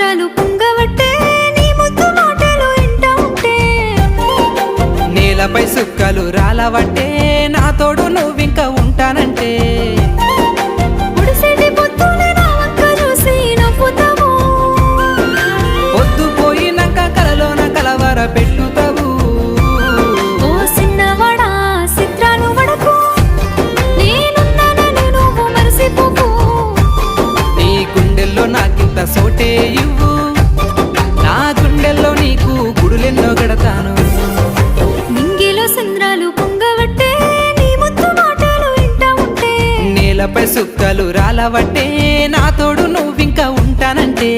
సంద్రాలు పొంగవట్టే నీ ముద్దు మాటలు ఇంట ఉంటే నేలపై సుక్కలు రాలవట్టే నా తోడు నువ్వింక ఉంటానంటే ముడిసెటి పొద్దునే నా వంక చూసి నవ్వుతావు పొద్దు పోయినాక కలలోన కలవర పెట్టుతావు ఓ సిన్నవాడా చిత్రాలు వడకు నేనున్నానని నువ్వు మరిసిపోకు నీ గుండెల్లో నాకింత సోటే ఇవ్వు నా గుండెల్లో నీకు గుడులెన్నో గడతాను నింగిలో సంద్రాలు పొంగవట్టే నీ ముద్దు మాటలు ఇంట ఉంటే నేలపై సుక్కలు రాలవట్టే నా తోడు నువ్వింక ఉంటానంటే